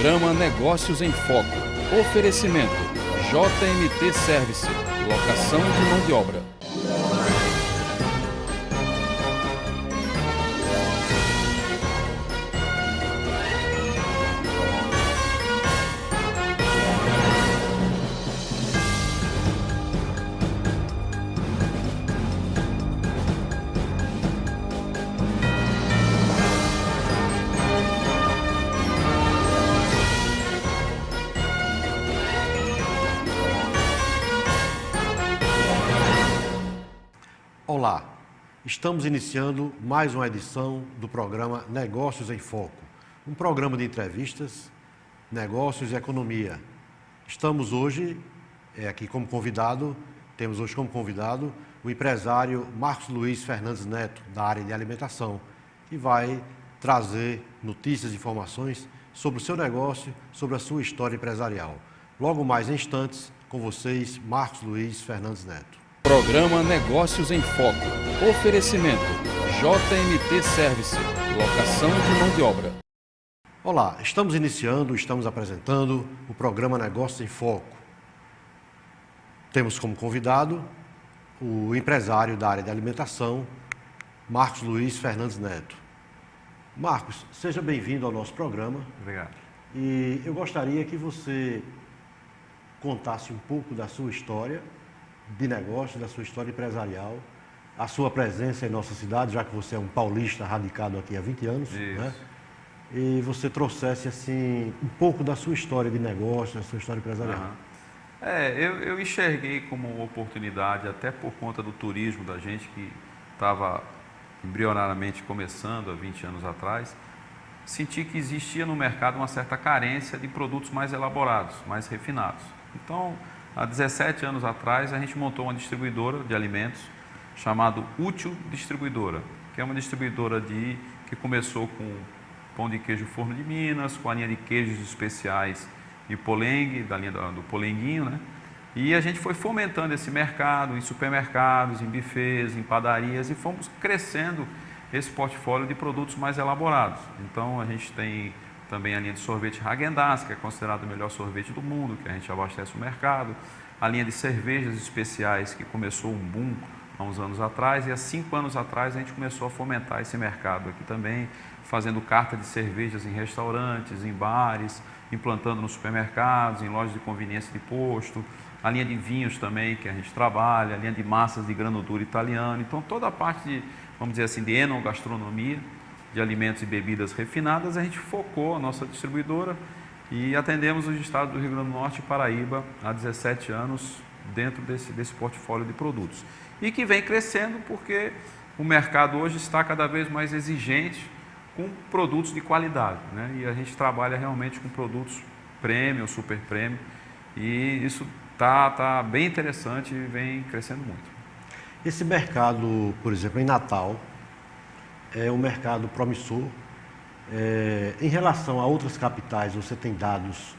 Programa Negócios em Foco. Oferecimento JMT Service. Locação de mão de obra. Olá, estamos iniciando mais uma edição do programa Negócios em Foco, um programa de entrevistas, negócios e economia. Estamos hoje aqui como convidado, temos hoje como convidado o empresário Marcos Luiz Fernandes Neto, da área de alimentação, que vai trazer notícias e informações sobre o seu negócio, sobre a sua história empresarial. Logo mais em instantes, com vocês, Marcos Luiz Fernandes Neto. Programa Negócios em Foco. Oferecimento JMT Service. Locação de mão de obra. Olá, estamos apresentando o programa Negócios em Foco. Temos como convidado o empresário da área de alimentação, Marcos Luiz Fernandes Neto. Marcos, seja bem-vindo ao nosso programa. Obrigado. E eu gostaria que você contasse um pouco da sua história de negócio, da sua história empresarial, a sua presença em nossa cidade, já que você é um paulista radicado aqui há 20 anos, né? E você trouxesse assim um pouco da sua história de negócio, da sua história empresarial. Eu enxerguei como uma oportunidade, até por conta do turismo da gente que estava embrionariamente começando há 20 anos atrás, senti que existia no mercado uma certa carência de produtos mais elaborados, mais refinados. Então, há 17 anos atrás, a gente montou uma distribuidora de alimentos chamada Útil Distribuidora, que é uma distribuidora que começou com pão de queijo Forno de Minas, com a linha de queijos especiais e polengue, da linha do polenguinho, né? E a gente foi fomentando esse mercado em supermercados, em buffets, em padarias e fomos crescendo esse portfólio de produtos mais elaborados. Então, a gente tem também a linha de sorvete Häagen-Dazs, que é considerado o melhor sorvete do mundo, que a gente abastece o mercado. A linha de cervejas especiais, que começou um boom há uns anos atrás, e há 5 anos atrás a gente começou a fomentar esse mercado aqui também, fazendo carta de cervejas em restaurantes, em bares, implantando nos supermercados, em lojas de conveniência de posto. A linha de vinhos também, que a gente trabalha, a linha de massas de grano duro italiano. Então, toda a parte de, vamos dizer assim, de enogastronomia, de alimentos e bebidas refinadas, a gente focou a nossa distribuidora e atendemos os estados do Rio Grande do Norte e Paraíba há 17 anos dentro desse portfólio de produtos. E que vem crescendo porque o mercado hoje está cada vez mais exigente com produtos de qualidade, né? E a gente trabalha realmente com produtos premium, super premium, e isso tá bem interessante e vem crescendo muito. Esse mercado, por exemplo, em Natal, é um mercado promissor. Em relação a outras capitais, você tem dados,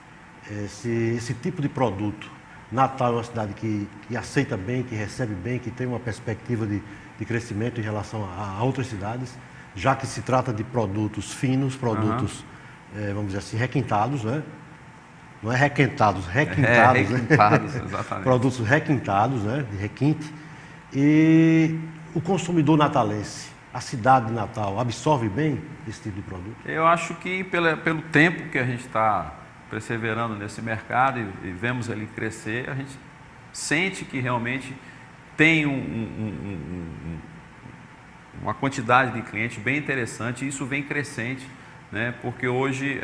esse tipo de produto, Natal é uma cidade que aceita bem, que recebe bem, que tem uma perspectiva de crescimento em relação a outras cidades, já que se trata de produtos finos, produtos, vamos dizer assim, requintados, né? Não é requentados, requintados, requintados, né? Exatamente. Produtos requintados, né? De requinte. E o consumidor natalense, a cidade de Natal, absorve bem esse tipo de produto? Eu acho que pelo tempo que a gente está perseverando nesse mercado e vemos ele crescer, a gente sente que realmente tem uma quantidade de clientes bem interessante, e isso vem crescente, né? Porque hoje,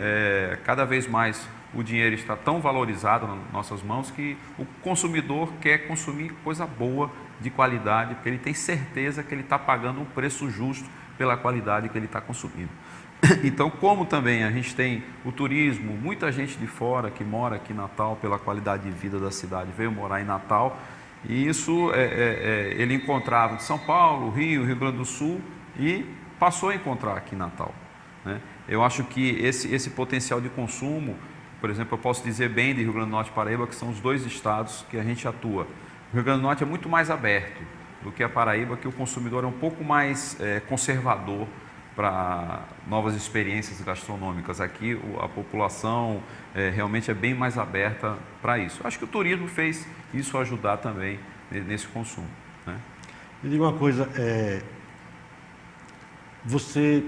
cada vez mais, o dinheiro está tão valorizado nas nossas mãos que o consumidor quer consumir coisa boa, de qualidade, porque ele tem certeza que ele está pagando um preço justo pela qualidade que ele está consumindo. Então, como também a gente tem o turismo, muita gente de fora que mora aqui em Natal pela qualidade de vida da cidade veio morar em Natal, e isso ele encontrava em São Paulo, Rio Grande do Sul, e passou a encontrar aqui em Natal, né? Eu acho que esse potencial de consumo, por exemplo, eu posso dizer bem de Rio Grande do Norte e Paraíba, que são os 2 estados que a gente atua. O Rio Grande do Norte é muito mais aberto do que a Paraíba, que o consumidor é um pouco mais conservador, para novas experiências gastronômicas. Aqui a população realmente é bem mais aberta para isso. Acho que o turismo fez isso ajudar também nesse consumo, né? Me diga uma coisa, você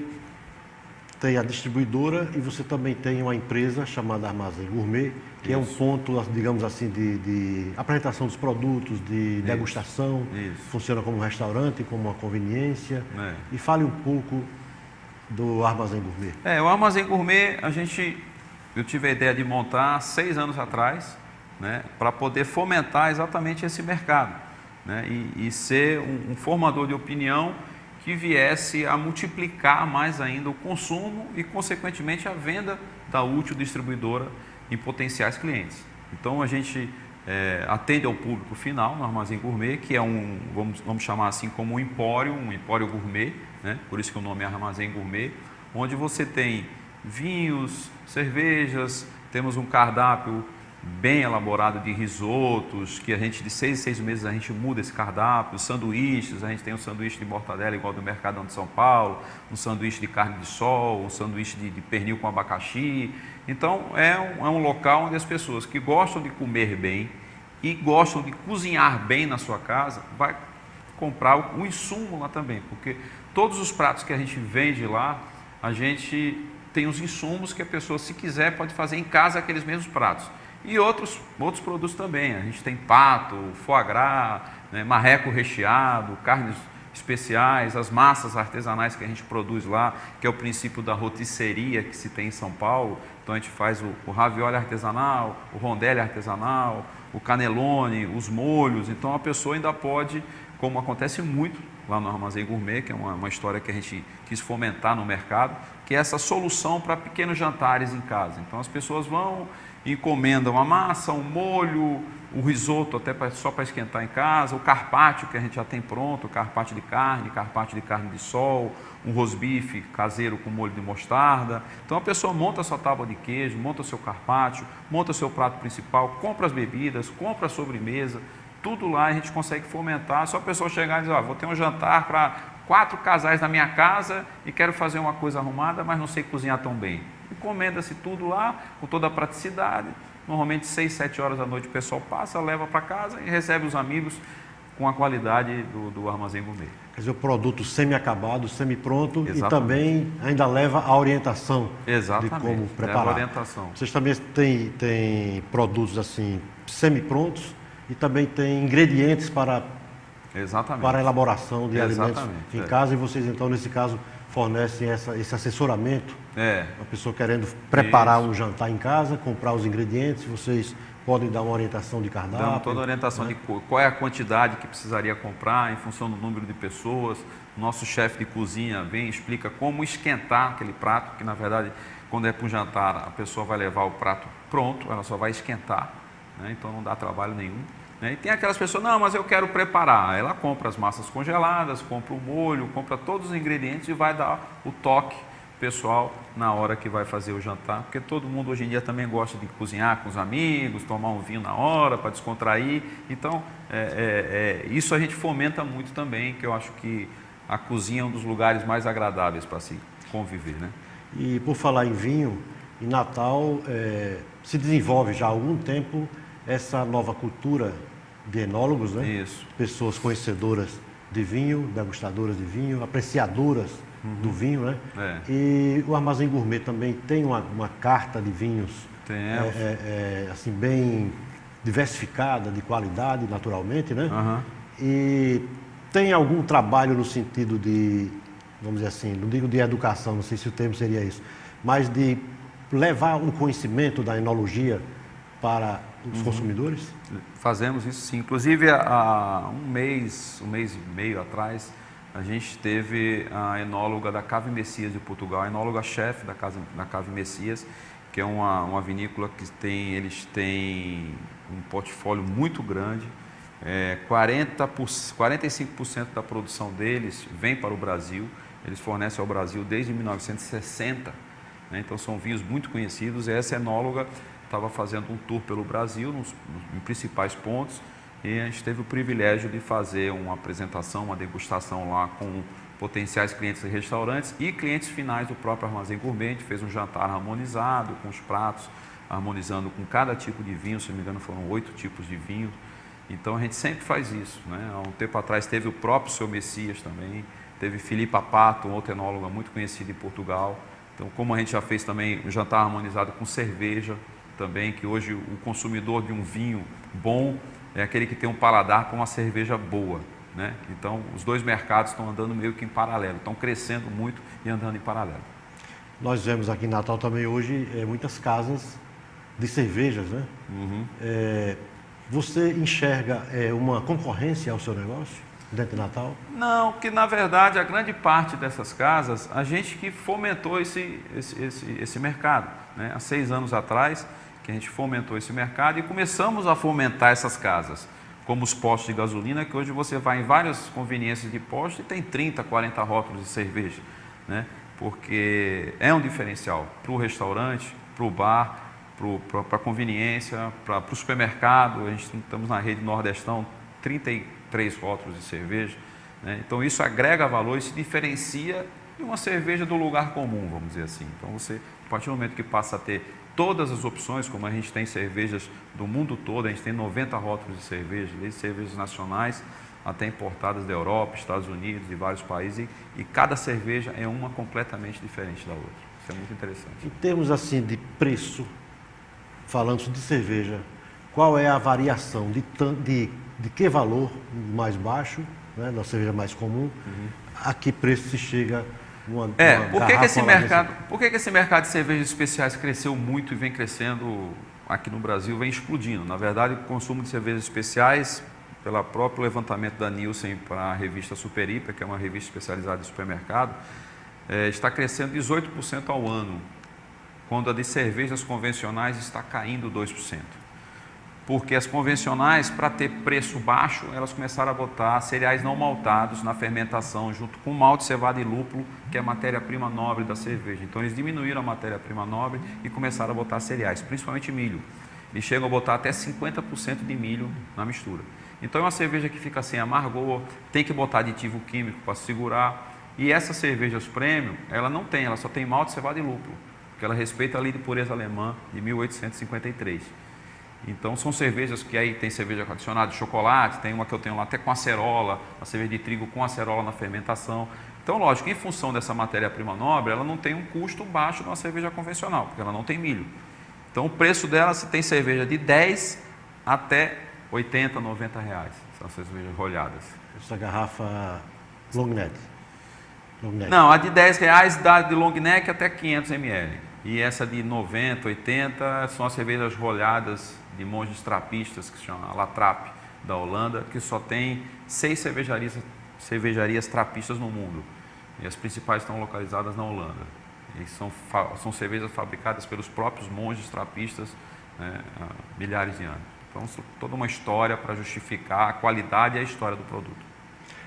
tem a distribuidora e você também tem uma empresa chamada Armazém Gourmet, que é um ponto, digamos assim, de apresentação dos produtos, de degustação. Isso. Funciona como um restaurante, como uma conveniência. É. E fale um pouco do Armazém Gourmet. O Armazém Gourmet, eu tive a ideia de montar 6 anos atrás, né, para poder fomentar exatamente esse mercado, né, e ser um formador de opinião que viesse a multiplicar mais ainda o consumo e, consequentemente, a venda da útil distribuidora em potenciais clientes. Então, a gente atende ao público final no Armazém Gourmet, que é vamos chamar assim como um empório gourmet, né? Por isso que o nome é Armazém Gourmet, onde você tem vinhos, cervejas, temos um cardápio bem elaborado de risotos, que a gente de 6 em 6 meses a gente muda esse cardápio, sanduíches, a gente tem um sanduíche de mortadela igual do Mercadão de São Paulo, um sanduíche de carne de sol, um sanduíche de pernil com abacaxi. Então é um local onde as pessoas que gostam de comer bem e gostam de cozinhar bem na sua casa, vai comprar o insumo lá também, porque todos os pratos que a gente vende lá, a gente tem os insumos que a pessoa, se quiser, pode fazer em casa aqueles mesmos pratos. E outros produtos também, a gente tem pato, foie gras, né, marreco recheado, carnes especiais, as massas artesanais que a gente produz lá, que é o princípio da rotisseria que se tem em São Paulo. Então a gente faz o ravioli artesanal, o rondelli artesanal, o canelone, os molhos. Então a pessoa ainda pode, como acontece muito lá no Armazém Gourmet, que é uma história que a gente quis fomentar no mercado, que é essa solução para pequenos jantares em casa. Então as pessoas vão, encomendam a massa, um molho, o risoto até só para esquentar em casa, o carpaccio que a gente já tem pronto, carpaccio de carne de sol, um rosbife caseiro com molho de mostarda. Então a pessoa monta a sua tábua de queijo, monta o seu carpaccio, monta o seu prato principal, compra as bebidas, compra a sobremesa, tudo lá a gente consegue fomentar. Só a pessoa chegar e dizer, vou ter um jantar para 4 casais na minha casa e quero fazer uma coisa arrumada, mas não sei cozinhar tão bem. Encomenda-se tudo lá, com toda a praticidade. Normalmente 6, 7 horas da noite o pessoal passa, leva para casa e recebe os amigos com a qualidade do Armazém Gourmet. Quer dizer, o produto semi-acabado, semi-pronto. Exatamente. E também ainda leva a orientação. Exatamente. De como preparar. Leva a orientação. Vocês também têm produtos assim, semi-prontos e também tem ingredientes para a elaboração de alimentos em casa, e vocês então nesse caso fornecem esse assessoramento. A pessoa querendo preparar um jantar em casa, comprar os ingredientes, vocês podem dar uma orientação de cardápio. Damos toda a orientação, né, de qual é a quantidade que precisaria comprar em função do número de pessoas. O nosso chefe de cozinha vem e explica como esquentar aquele prato, que na verdade quando é para um jantar a pessoa vai levar o prato pronto, ela só vai esquentar, né? Então não dá trabalho nenhum. E tem aquelas pessoas, não, mas eu quero preparar. Ela compra as massas congeladas, compra o molho, compra todos os ingredientes e vai dar o toque pessoal na hora que vai fazer o jantar. Porque todo mundo hoje em dia também gosta de cozinhar com os amigos, tomar um vinho na hora para descontrair. Então, isso a gente fomenta muito também, que eu acho que a cozinha é um dos lugares mais agradáveis para se conviver, né? E por falar em vinho, em Natal se desenvolve já há algum tempo essa nova cultura de enólogos, né? Isso. Pessoas conhecedoras de vinho, degustadoras de vinho, apreciadoras do vinho, né? E o Armazém Gourmet também tem uma carta de vinhos assim, bem diversificada, de qualidade, naturalmente, né? E tem algum trabalho no sentido de, vamos dizer assim, não digo de educação, não sei se o termo seria isso, mas de levar um conhecimento da enologia para os consumidores? Fazemos isso sim. Inclusive, há um mês e meio atrás, a gente teve a enóloga da Cave Messias de Portugal, a enóloga-chefe da Cave Messias, que é uma vinícola que eles têm um portfólio muito grande. 45% da produção deles vem para o Brasil. Eles fornecem ao Brasil desde 1960, né? Então são vinhos muito conhecidos. E essa enóloga estava fazendo um tour pelo Brasil, em principais pontos, e a gente teve o privilégio de fazer uma apresentação, uma degustação lá com potenciais clientes de restaurantes e clientes finais do próprio Armazém Gourmet. A gente fez um jantar harmonizado, com os pratos harmonizando com cada tipo de vinho, se não me engano foram 8 tipos de vinho. Então a gente sempre faz isso, né? Há um tempo atrás teve o próprio Seu Messias também, teve Filipe Apato, um outro enólogo muito conhecido em Portugal. Então, como a gente já fez também um jantar harmonizado com cerveja também, que hoje o consumidor de um vinho bom é aquele que tem um paladar com uma cerveja boa, né? Então, os dois mercados estão andando meio que em paralelo, estão crescendo muito e andando em paralelo. Nós vemos aqui em Natal também hoje muitas casas de cervejas, né? Você enxerga uma concorrência ao seu negócio dentro de Natal? Não, que na verdade a grande parte dessas casas, a gente que fomentou esse mercado, né? Há 6 anos atrás que a gente fomentou esse mercado e começamos a fomentar essas casas, como os postos de gasolina, que hoje você vai em várias conveniências de postos e tem 30, 40 rótulos de cerveja, né? Porque é um diferencial para o restaurante, para o bar, para a conveniência, para o supermercado. A gente estamos na rede Nordestão, 33 rótulos de cerveja, né? Então isso agrega valor e se diferencia de uma cerveja do lugar comum, vamos dizer assim. Então você, a partir do momento que passa a ter todas as opções, como a gente tem cervejas do mundo todo, a gente tem 90 rótulos de cerveja, desde cervejas nacionais até importadas da Europa, Estados Unidos, de vários países, e cada cerveja é uma completamente diferente da outra. Isso é muito interessante. Em termos assim de preço, falando de cerveja, qual é a variação de que valor mais baixo, né, da cerveja mais comum, a que preço se chega numa por que esse mercado de cervejas especiais cresceu muito e vem crescendo aqui no Brasil, vem explodindo? Na verdade, o consumo de cervejas especiais, pelo próprio levantamento da Nielsen para a revista Super Hiper, que é uma revista especializada em supermercado, está crescendo 18% ao ano, quando a de cervejas convencionais está caindo 2%. Porque as convencionais, para ter preço baixo, elas começaram a botar cereais não maltados na fermentação, junto com malte, cevada e lúpulo, que é a matéria-prima nobre da cerveja. Então eles diminuíram a matéria-prima nobre e começaram a botar cereais, principalmente milho. Eles chegam a botar até 50% de milho na mistura. Então é uma cerveja que fica sem amargor, tem que botar aditivo químico para segurar. E essas cervejas premium, ela não tem, ela só tem malte, cevada e lúpulo, porque ela respeita a lei de pureza alemã de 1853. Então são cervejas que aí tem cerveja adicionada de chocolate, tem uma que eu tenho lá até com acerola, a cerveja de trigo com acerola na fermentação. Então, lógico, em função dessa matéria-prima nobre, ela não tem um custo baixo de uma cerveja convencional, porque ela não tem milho. Então o preço dela, se tem cerveja de 10 até 80, 90 reais, são cervejas rolhadas. Essa garrafa long neck? Não, a de 10 reais dá de long neck até 500 ml. E essa de 90, 80 são as cervejas rolhadas de monges trapistas, que se chama La Trappe, da Holanda, que só tem 6 cervejarias trapistas no mundo. E as principais estão localizadas na Holanda. E são cervejas fabricadas pelos próprios monges trapistas, né, há milhares de anos. Então, toda uma história para justificar a qualidade e a história do produto.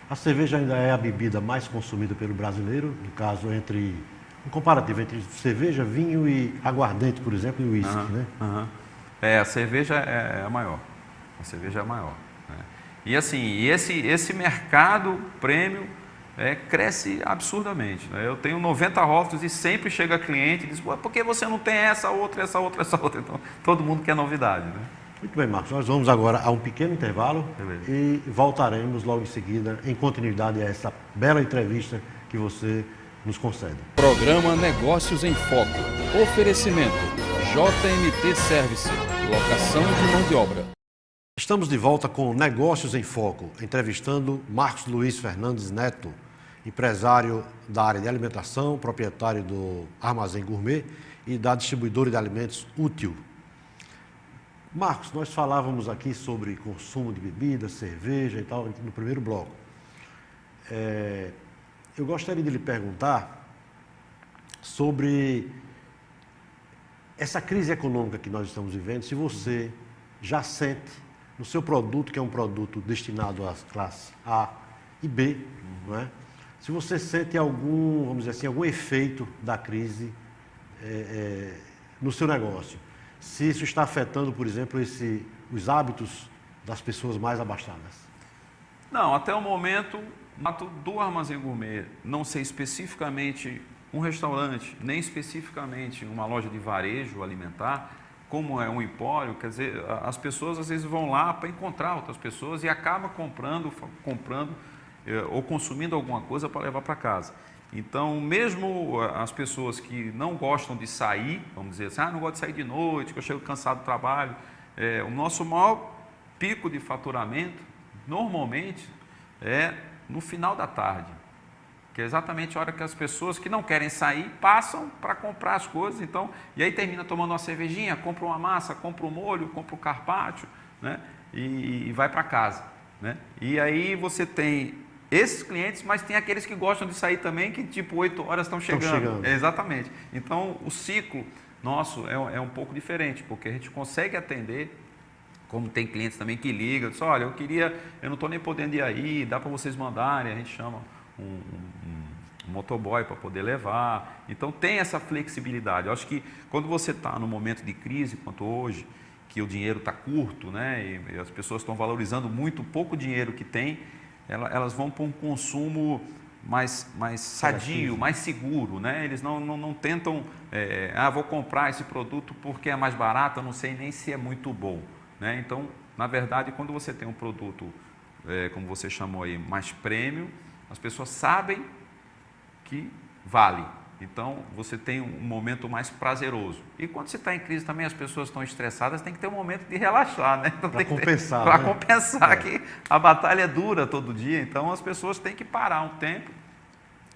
A cerveja ainda é a bebida mais consumida pelo brasileiro, no caso, um comparativo entre cerveja, vinho e aguardente, por exemplo, e uísque, né? A cerveja é a maior. A cerveja é a maior, né? E assim, esse mercado premium cresce absurdamente, né? Eu tenho 90 rótulos e sempre chega cliente e diz: por que você não tem essa outra, essa outra, essa outra? Então, todo mundo quer novidade, né? Muito bem, Marcos. Nós vamos agora a um pequeno intervalo. Beleza. E voltaremos logo em seguida, em continuidade a essa bela entrevista que você nos concede. Programa Negócios em Foco. Oferecimento JMT Service. Locação de mão de obra. Estamos de volta com Negócios em Foco, entrevistando Marcos Luiz Fernandes Neto, empresário da área de alimentação, proprietário do Armazém Gourmet e da distribuidora de alimentos Útil. Marcos, nós falávamos aqui sobre consumo de bebida, cerveja e tal, no primeiro bloco. Eu gostaria de lhe perguntar sobre essa crise econômica que nós estamos vivendo, se você já sente no seu produto, que é um produto destinado às classes A e B, não é? Se você sente algum, vamos dizer assim, algum efeito da crise no seu negócio. Se isso está afetando, por exemplo, os hábitos das pessoas mais abastadas? Não, até o momento, do Armazém Gourmet, não sei especificamente um restaurante, nem especificamente uma loja de varejo alimentar, como é um empório, quer dizer, as pessoas às vezes vão lá para encontrar outras pessoas e acabam comprando ou consumindo alguma coisa para levar para casa. Então, mesmo as pessoas que não gostam de sair, vamos dizer assim, não gosto de sair de noite, que eu chego cansado do trabalho, o nosso maior pico de faturamento, normalmente, é no final da tarde, que é exatamente a hora que as pessoas que não querem sair passam para comprar as coisas, então, e aí termina tomando uma cervejinha, compra uma massa, compra um molho, compra um carpaccio, né, e vai para casa, né? E aí você tem esses clientes, mas tem aqueles que gostam de sair também, que tipo 8 horas estão chegando. Exatamente. Então, o ciclo nosso é um pouco diferente, porque a gente consegue atender, como tem clientes também que ligam, diz, olha, eu não estou nem podendo ir aí, dá para vocês mandarem, a gente chama um motoboy para poder levar. Então, tem essa flexibilidade. Eu acho que quando você está num momento de crise, quanto hoje, que o dinheiro está curto, né, e as pessoas estão valorizando muito o pouco dinheiro que tem, elas vão para um consumo mais sadio, mais seguro, né? Eles não tentam, vou comprar esse produto porque é mais barato, eu não sei nem se é muito bom, né? Então, na verdade, quando você tem um produto, como você chamou aí, mais premium, as pessoas sabem que vale. Então, você tem um momento mais prazeroso. E quando você está em crise também, as pessoas estão estressadas, tem que ter um momento de relaxar, né? Então, para compensar. Para compensar que a batalha é dura todo dia, então as pessoas têm que parar um tempo.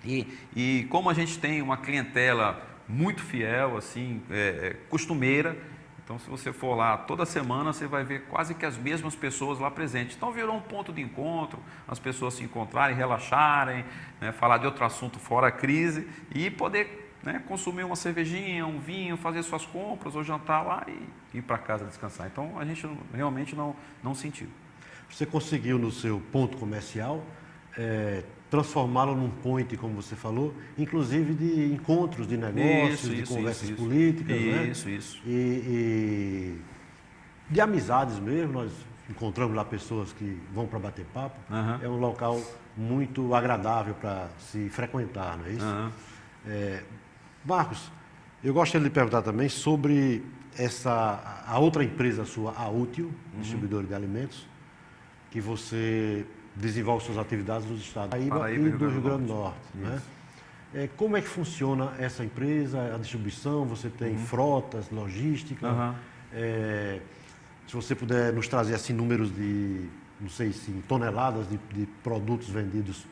E como a gente tem uma clientela muito fiel, assim, costumeira, então se você for lá toda semana, você vai ver quase que as mesmas pessoas lá presentes. Então virou um ponto de encontro, as pessoas se encontrarem, relaxarem, né, falar de outro assunto fora a crise e poder, né, consumir uma cervejinha, um vinho, fazer suas compras ou jantar lá e ir para casa descansar. Então a gente realmente não sentiu. Você conseguiu no seu ponto comercial transformá-lo num point, como você falou, inclusive de encontros de negócios, de conversas políticas, né? Isso. E de amizades mesmo. Nós encontramos lá pessoas que vão para bater papo. É um local muito agradável para se frequentar, não é isso? Marcos, eu gostaria de lhe perguntar também sobre a outra empresa sua, a Útil, distribuidora de alimentos, que você desenvolve suas atividades nos estados Paraíba e do Rio Grande do Norte. Né? Como é que funciona essa empresa, a distribuição? Você tem frotas, logística? Se você puder nos trazer assim, números de, não sei se toneladas de produtos vendidos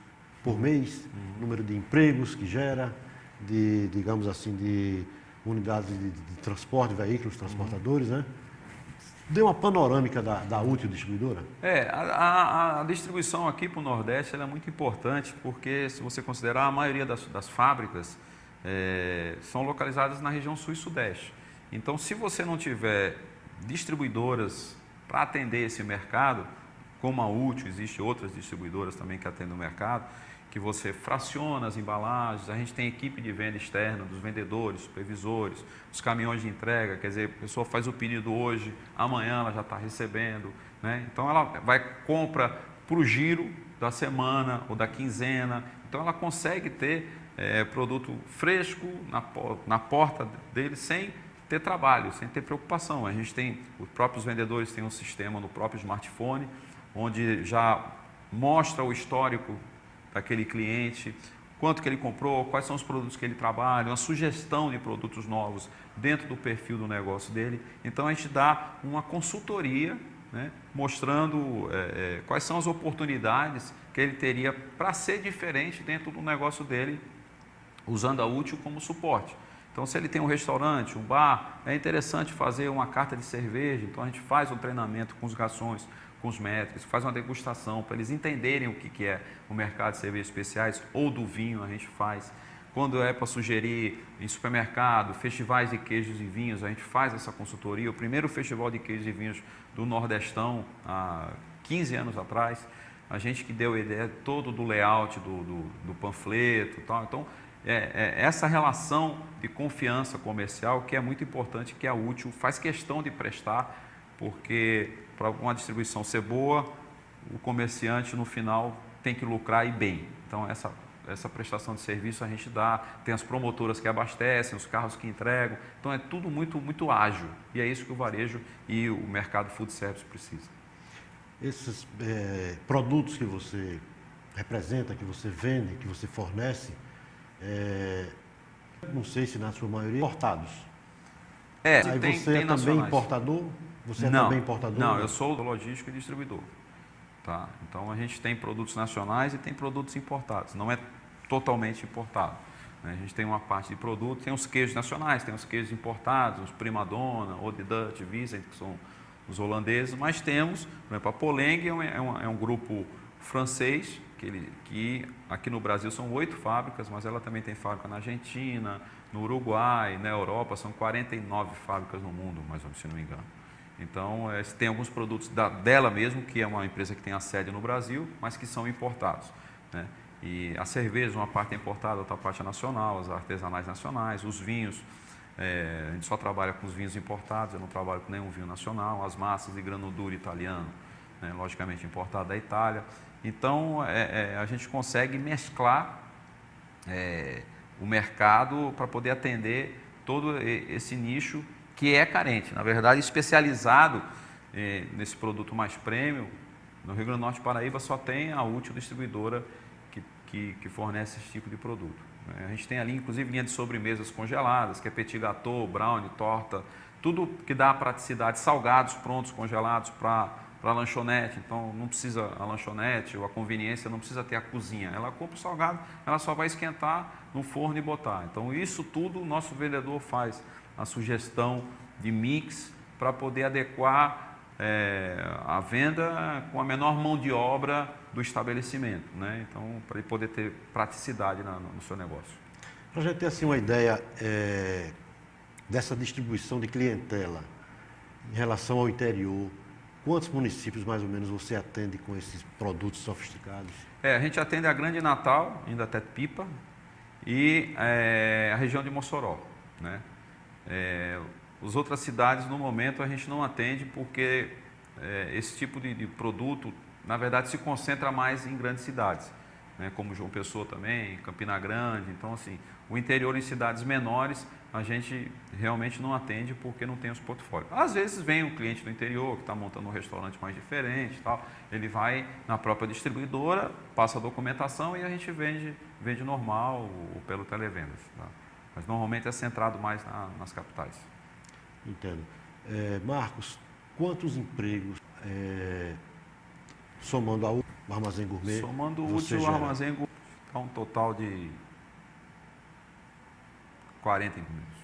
por mês, número de empregos que gera, digamos assim, de unidades de transporte, veículos, transportadores, né? Dê uma panorâmica da Útil Distribuidora. A distribuição aqui para o Nordeste ela é muito importante, porque se você considerar, a maioria das fábricas são localizadas na região Sul e Sudeste. Então, se você não tiver distribuidoras para atender esse mercado, como a Útil, existem outras distribuidoras também que atendem o mercado, que você fraciona as embalagens, a gente tem equipe de venda externa, dos vendedores, supervisores, os caminhões de entrega, quer dizer, a pessoa faz o pedido hoje, amanhã ela já está recebendo, né? Então ela compra para o giro da semana ou da quinzena, então ela consegue ter produto fresco na porta dele sem ter trabalho, sem ter preocupação. A gente tem, os próprios vendedores têm um sistema no próprio smartphone, onde já mostra o histórico daquele cliente, quanto que ele comprou, quais são os produtos que ele trabalha, uma sugestão de produtos novos dentro do perfil do negócio dele. Então a gente dá uma consultoria, né, mostrando quais são as oportunidades que ele teria para ser diferente dentro do negócio dele, usando a Útil como suporte. Então, se ele tem um restaurante, um bar, é interessante fazer uma carta de cerveja, então a gente faz um treinamento com os garçons, com os maîtres, faz uma degustação para eles entenderem o que é o mercado de cervejas especiais ou do vinho, a gente faz. Quando é para sugerir em supermercado, festivais de queijos e vinhos, a gente faz essa consultoria. O primeiro festival de queijos e vinhos do Nordestão, há 15 anos atrás, a gente que deu a ideia todo do layout, do panfleto e tal. Então, essa relação de confiança comercial que é muito importante, que a Útil faz questão de prestar, porque para uma distribuição ser boa, o comerciante no final tem que lucrar e bem. Então essa prestação de serviço a gente dá, tem as promotoras que abastecem, os carros que entregam, então é tudo muito ágil e é isso que o varejo e o mercado food service precisa. Esses produtos que você representa, que você vende, que você fornece, não sei se na sua maioria, importados. Aí tem você é também nacionais. importador? Você Não, é também importador? Não, eu sou logístico e distribuidor. Tá? Então a gente tem produtos nacionais e tem produtos importados, não é totalmente importado. Né? A gente tem uma parte de produto, tem os queijos nacionais, tem os queijos importados, os Primadonna, Eau de Dutch, Wiesent, que são os holandeses, mas temos, por exemplo, a Poleng é um grupo francês, que aqui no Brasil são 8 fábricas, mas ela também tem fábrica na Argentina, no Uruguai, na Europa, são 49 fábricas no mundo, mais ou menos, se não me engano. Então, tem alguns produtos dela mesmo, que é uma empresa que tem a sede no Brasil, mas que são importados. Né? E a cerveja, uma parte é importada, outra parte é nacional, as artesanais nacionais, os vinhos, a gente só trabalha com os vinhos importados, eu não trabalho com nenhum vinho nacional, as massas de grano duro italiano, né? Logicamente importado da Itália. Então, a gente consegue mesclar o mercado para poder atender todo esse nicho que é carente, na verdade especializado nesse produto mais premium. No Rio Grande do Norte e Paraíba só tem a Útil distribuidora que fornece esse tipo de produto. A gente tem ali inclusive linha de sobremesas congeladas, que é petit gâteau, brownie, torta, tudo que dá praticidade, salgados prontos congelados para lanchonete. Então não precisa a lanchonete ou a conveniência, não precisa ter a cozinha, ela compra o salgado, ela só vai esquentar no forno e botar. Então isso tudo o nosso vendedor faz a sugestão de mix para poder adequar a venda com a menor mão de obra do estabelecimento, né? Então, para ele poder ter praticidade no seu negócio. Para a gente ter assim, uma ideia dessa distribuição de clientela em relação ao interior, quantos municípios mais ou menos você atende com esses produtos sofisticados? A gente atende a Grande Natal, ainda até Pipa, e a região de Mossoró, né? As outras cidades, no momento, a gente não atende porque esse tipo de produto, na verdade, se concentra mais em grandes cidades, né? Como João Pessoa também, Campina Grande. Então, assim, o interior em cidades menores, a gente realmente não atende porque não tem os portfólios. Às vezes vem um cliente do interior que está montando um restaurante mais diferente, tal, ele vai na própria distribuidora, passa a documentação e a gente vende normal ou pelo televendas. Tá? Mas normalmente é centrado mais nas capitais. Entendo. Marcos, quantos empregos, somando o Armazém Gourmet? Somando o Útil Armazém Gourmet, é um total de 40 empregos.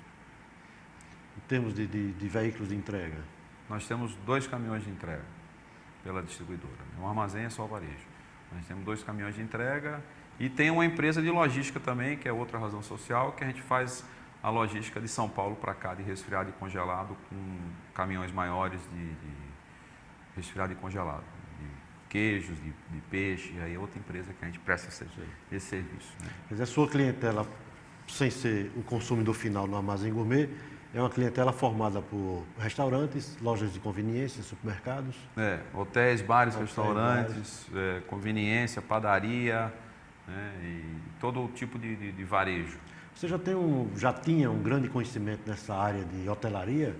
Em termos de veículos de entrega? Nós temos 2 caminhões de entrega pela distribuidora. O armazém é só varejo. Nós temos 2 caminhões de entrega e tem uma empresa de logística também, que é outra razão social, que a gente faz a logística de São Paulo para cá, de resfriado e congelado, com caminhões maiores de resfriado e congelado, de queijos, de peixe, e aí é outra empresa que a gente presta esse serviço. Né? Quer dizer, a sua clientela, sem ser o consumidor final no Armazém Gourmet, é uma clientela formada por restaurantes, lojas de conveniência, supermercados? Hotéis, bares, restaurantes, conveniência, padaria, né, e todo tipo de varejo. Você já tinha um grande conhecimento nessa área de hotelaria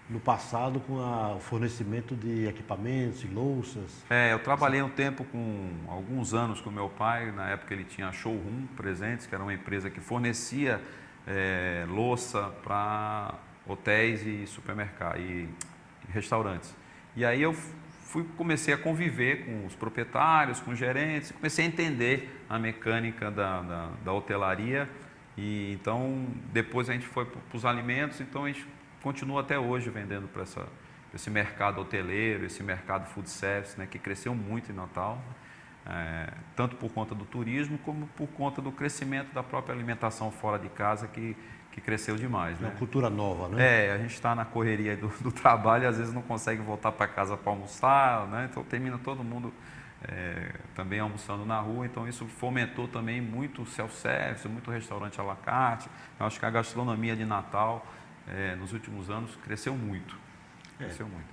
no passado com o fornecimento de equipamentos e louças? Eu trabalhei um tempo alguns anos com meu pai, na época ele tinha a Showroom Presentes, que era uma empresa que fornecia louça para hotéis e supermercados e restaurantes. E aí eu comecei a conviver com os proprietários, com os gerentes, comecei a entender a mecânica da hotelaria. E então, depois a gente foi para os alimentos, então a gente continua até hoje vendendo para esse mercado hoteleiro, esse mercado food service, né, que cresceu muito em Natal, tanto por conta do turismo, como por conta do crescimento da própria alimentação fora de casa, que cresceu demais. Né? Uma cultura nova, né? A gente está na correria do trabalho e às vezes não consegue voltar para casa para almoçar, né? Então termina todo mundo também almoçando na rua, então isso fomentou também muito self-service, muito restaurante à la carte. Eu acho que a gastronomia de Natal, nos últimos anos, cresceu muito. Cresceu muito.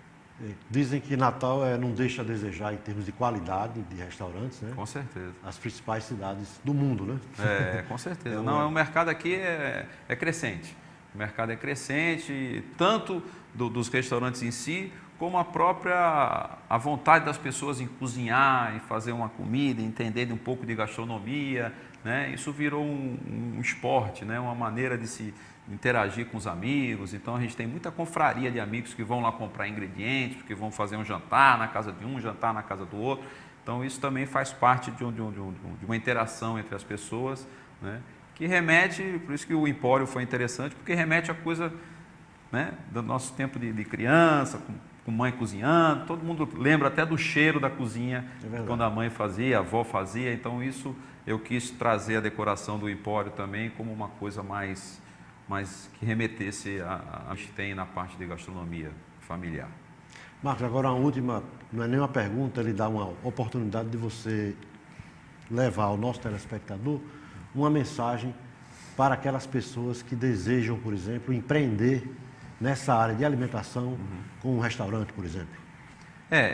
Dizem que Natal não deixa a desejar em termos de qualidade de restaurantes, né? Com certeza. As principais cidades do mundo, né? Com certeza. Não, o mercado aqui é crescente. O mercado é crescente, tanto dos restaurantes em si, como a vontade das pessoas em cozinhar, em fazer uma comida, entender um pouco de gastronomia, né? Isso virou um esporte, né? Uma maneira de se interagir com os amigos. Então a gente tem muita confraria de amigos que vão lá comprar ingredientes, que vão fazer um jantar na casa de um, jantar na casa do outro. Então isso também faz parte de uma interação entre as pessoas, né? Que remete, por isso que o Empório foi interessante, porque remete a coisa, né, do nosso tempo de criança, com mãe cozinhando. Todo mundo lembra até do cheiro da cozinha, quando a mãe fazia, a avó fazia. Então isso eu quis trazer a decoração do Empório também como uma coisa mais que remetesse a gente tem na parte de gastronomia familiar. Marcos, agora uma última, não é nem uma pergunta, ele dá uma oportunidade de você levar ao nosso telespectador uma mensagem para aquelas pessoas que desejam, por exemplo, empreender nessa área de alimentação com um restaurante, por exemplo.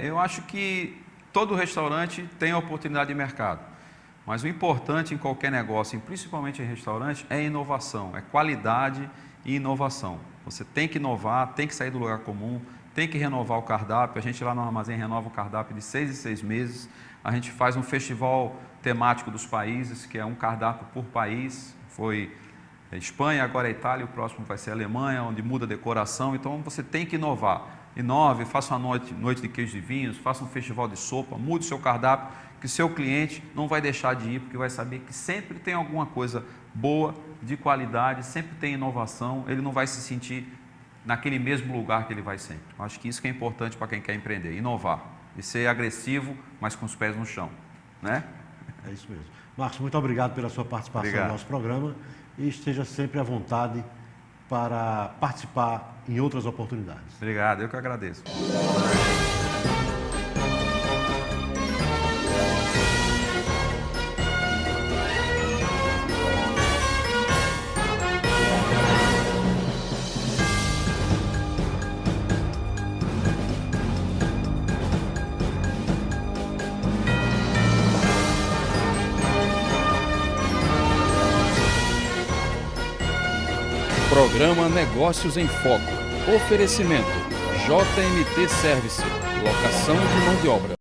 Eu acho que todo restaurante tem oportunidade de mercado. Mas o importante em qualquer negócio, e principalmente em restaurante, é inovação, é qualidade e inovação. Você tem que inovar, tem que sair do lugar comum, tem que renovar o cardápio. A gente lá no armazém renova o cardápio de 6 em 6 meses. A gente faz um festival temático dos países, que é um cardápio por país. Foi Espanha, agora é Itália, o próximo vai ser a Alemanha, onde muda a decoração. Então você tem que inovar. Inove, faça uma noite de queijos e vinhos, faça um festival de sopa, mude o seu cardápio, que seu cliente não vai deixar de ir, porque vai saber que sempre tem alguma coisa boa, de qualidade, sempre tem inovação, ele não vai se sentir naquele mesmo lugar que ele vai sempre. Eu acho que isso que é importante para quem quer empreender, inovar e ser agressivo, mas com os pés no chão, né? É isso mesmo. Marcos, muito obrigado pela sua participação no nosso programa e esteja sempre à vontade para participar em outras oportunidades. Obrigado, eu que agradeço. Programa Negócios em Foco. Oferecimento: JMT Service. Locação de mão de obra.